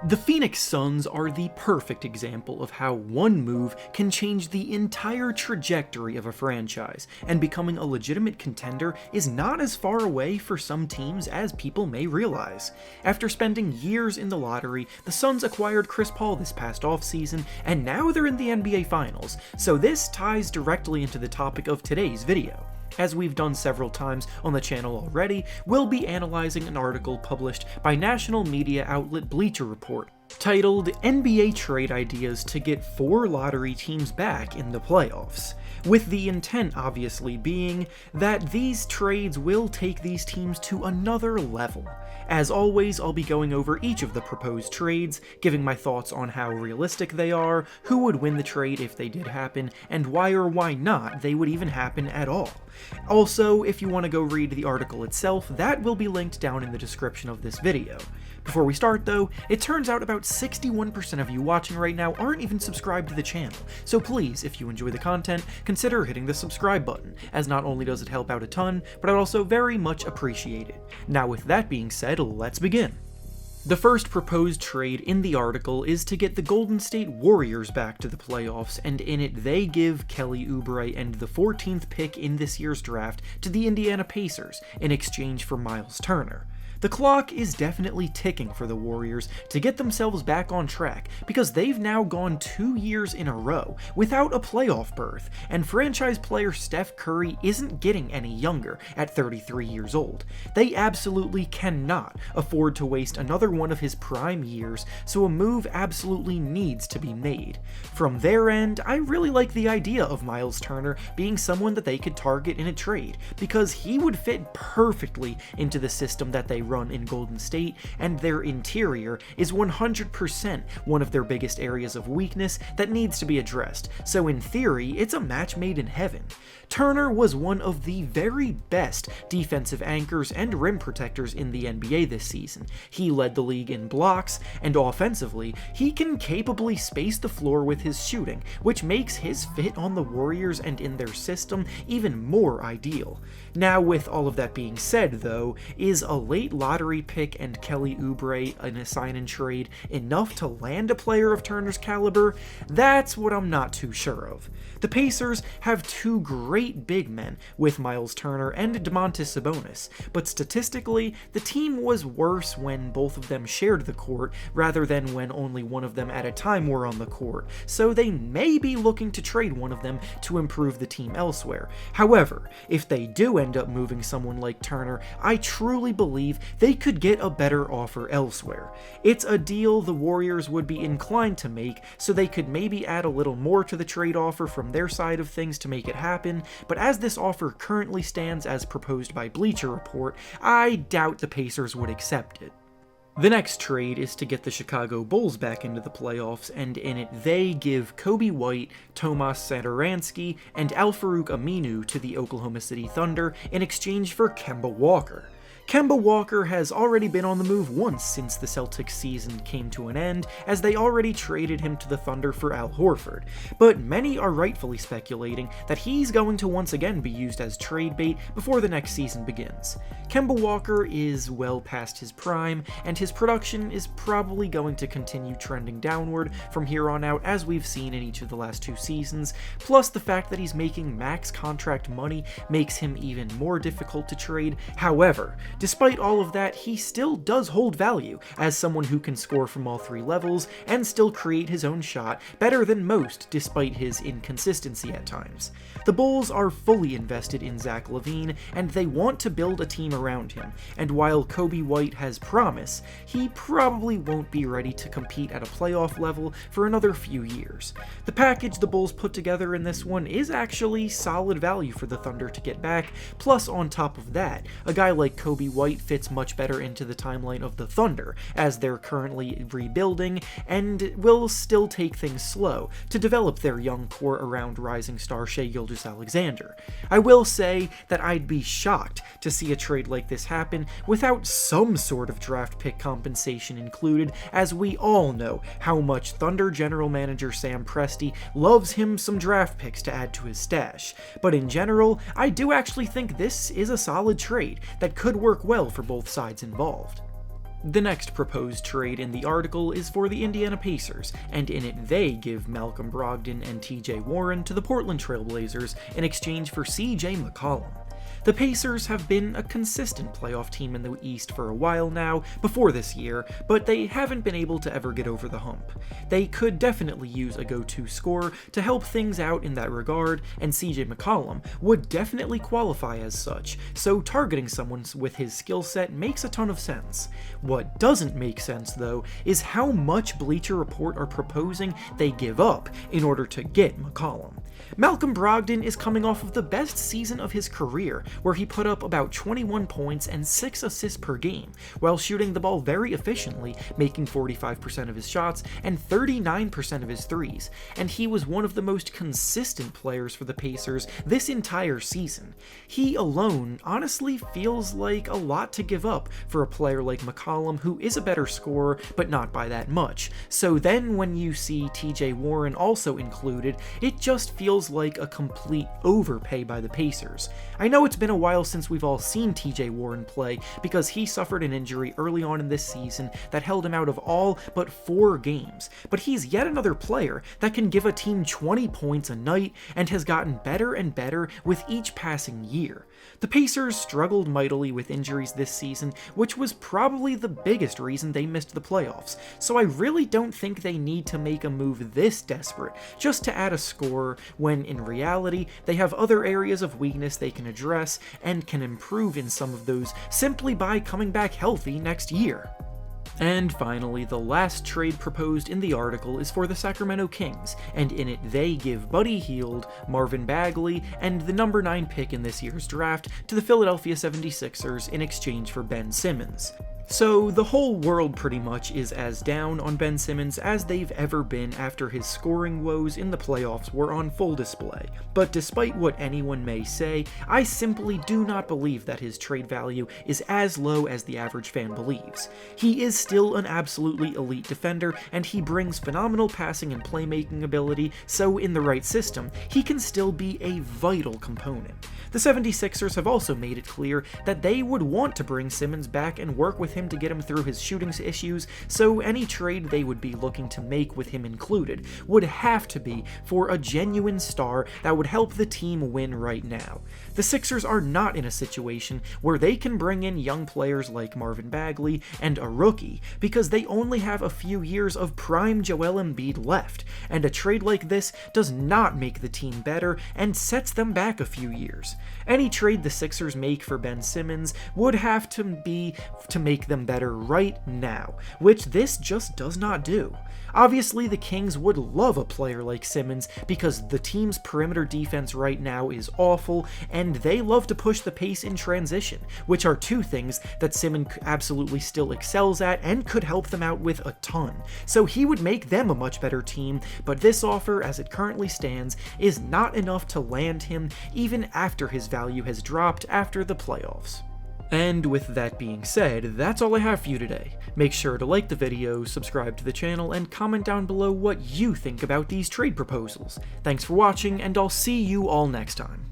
The Phoenix Suns are the perfect example of how one move can change the entire trajectory of a franchise, and becoming a legitimate contender is not as far away for some teams as people may realize. After spending years in the lottery, the Suns acquired Chris Paul this past offseason, and now they're in the NBA Finals, so this ties directly into the topic of today's video. As we've done several times on the channel already, we'll be analyzing an article published by national media outlet Bleacher Report, titled NBA Trade Ideas to Get 4 Lottery Teams Back in the Playoffs, with the intent obviously being that these trades will take these teams to another level. As always, I'll be going over each of the proposed trades, giving my thoughts on how realistic they are, who would win the trade if they did happen, and why or why not they would even happen at all. Also, if you want to go read the article itself, that will be linked down in the description of this video. Before we start though, it turns out about 61% of you watching right now aren't even subscribed to the channel, so please, if you enjoy the content, consider hitting the subscribe button, as not only does it help out a ton, but I'd also very much appreciate it. Now with that being said, let's begin. The first proposed trade in the article is to get the Golden State Warriors back to the playoffs, and in it they give Kelly Oubre and the 14th pick in this year's draft to the Indiana Pacers in exchange for Miles Turner. The clock is definitely ticking for the Warriors to get themselves back on track, because they've now gone 2 years in a row without a playoff berth, and franchise player Steph Curry isn't getting any younger at 33 years old. They absolutely cannot afford to waste another one of his prime years, so a move absolutely needs to be made. From their end, I really like the idea of Miles Turner being someone that they could target in a trade, because he would fit perfectly into the system that they run in Golden State, and their interior is 100% one of their biggest areas of weakness that needs to be addressed, so in theory, it's a match made in heaven. Turner was one of the very best defensive anchors and rim protectors in the NBA this season. He led the league in blocks, and offensively, he can capably space the floor with his shooting, which makes his fit on the Warriors and in their system even more ideal. Now, with all of that being said though, is a late lottery pick and Kelly Oubre in a sign-and-trade enough to land a player of Turner's caliber? That's what I'm not too sure of. The Pacers have 2 great big men with Miles Turner and Domantas Sabonis, but statistically, the team was worse when both of them shared the court rather than when only one of them at a time were on the court, so they may be looking to trade one of them to improve the team elsewhere. However, if they do end up moving someone like Turner, I truly believe they could get a better offer elsewhere. It's a deal the Warriors would be inclined to make, so they could maybe add a little more to the trade offer from their side of things to make it happen, but as this offer currently stands as proposed by Bleacher Report, I doubt the Pacers would accept it. The next trade is to get the Chicago Bulls back into the playoffs, and in it they give Coby White, Tomas Satoransky, and Al-Farouq Aminu to the Oklahoma City Thunder in exchange for Kemba Walker. Kemba Walker has already been on the move once since the Celtics season came to an end, as they already traded him to the Thunder for Al Horford, but many are rightfully speculating that he's going to once again be used as trade bait before the next season begins. Kemba Walker is well past his prime, and his production is probably going to continue trending downward from here on out, as we've seen in each of the last 2 seasons, plus the fact that he's making max contract money makes him even more difficult to trade. However, despite all of that, he still does hold value as someone who can score from all 3 levels and still create his own shot better than most despite his inconsistency at times. The Bulls are fully invested in Zach LaVine, and they want to build a team around him, and while Coby White has promise, he probably won't be ready to compete at a playoff level for another few years. The package the Bulls put together in this one is actually solid value for the Thunder to get back, plus on top of that, a guy like Coby White fits much better into the timeline of the Thunder, as they're currently rebuilding and will still take things slow to develop their young core around rising star Shai Gilgeous-Alexander. I will say that I'd be shocked to see a trade like this happen without some sort of draft pick compensation included, as we all know how much Thunder general manager Sam Presti loves him some draft picks to add to his stash. But in general, I do actually think this is a solid trade that could work well for both sides involved. The next proposed trade in the article is for the Indiana Pacers, and in it they give Malcolm Brogdon and TJ Warren to the Portland Trailblazers in exchange for CJ McCollum. The Pacers have been a consistent playoff team in the East for a while now, before this year, but they haven't been able to ever get over the hump. They could definitely use a go-to scorer to help things out in that regard, and CJ McCollum would definitely qualify as such, so targeting someone with his skill set makes a ton of sense. What doesn't make sense, though, is how much Bleacher Report are proposing they give up in order to get McCollum. Malcolm Brogdon is coming off of the best season of his career, where he put up about 21 points and 6 assists per game, while shooting the ball very efficiently, making 45% of his shots and 39% of his threes, and he was one of the most consistent players for the Pacers this entire season. He alone honestly feels like a lot to give up for a player like McCollum, who is a better scorer, but not by that much. So then when you see TJ Warren also included, it just feels like a complete overpay by the Pacers. I know it's been a while since we've all seen TJ Warren play because he suffered an injury early on in this season that held him out of all but 4 games, but he's yet another player that can give a team 20 points a night and has gotten better and better with each passing year. The Pacers struggled mightily with injuries this season, which was probably the biggest reason they missed the playoffs, so I really don't think they need to make a move this desperate just to add a scorer when in reality they have other areas of weakness they can address and can improve in some of those simply by coming back healthy next year. And finally, the last trade proposed in the article is for the Sacramento Kings, and in it they give Buddy Hield, Marvin Bagley, and the number 9 pick in this year's draft to the Philadelphia 76ers in exchange for Ben Simmons. So the whole world pretty much is as down on Ben Simmons as they've ever been after his scoring woes in the playoffs were on full display. But despite what anyone may say, I simply do not believe that his trade value is as low as the average fan believes. He is still an absolutely elite defender, and he brings phenomenal passing and playmaking ability, so in the right system, he can still be a vital component. The 76ers have also made it clear that they would want to bring Simmons back and work with him to get him through his shooting issues, so any trade they would be looking to make with him included would have to be for a genuine star that would help the team win right now. The Sixers are not in a situation where they can bring in young players like Marvin Bagley and a rookie because they only have a few years of prime Joel Embiid left, and a trade like this does not make the team better and sets them back a few years. Any trade the Sixers make for Ben Simmons would have to be to make them better right now, which this just does not do. Obviously, the Kings would love a player like Simmons because the team's perimeter defense right now is awful, and they love to push the pace in transition, which are two things that Simmons absolutely still excels at and could help them out with a ton. So he would make them a much better team, but this offer, as it currently stands, is not enough to land him even after his value has dropped after the playoffs. And with that being said, that's all I have for you today. Make sure to like the video, subscribe to the channel, and comment down below what you think about these trade proposals. Thanks for watching, and I'll see you all next time.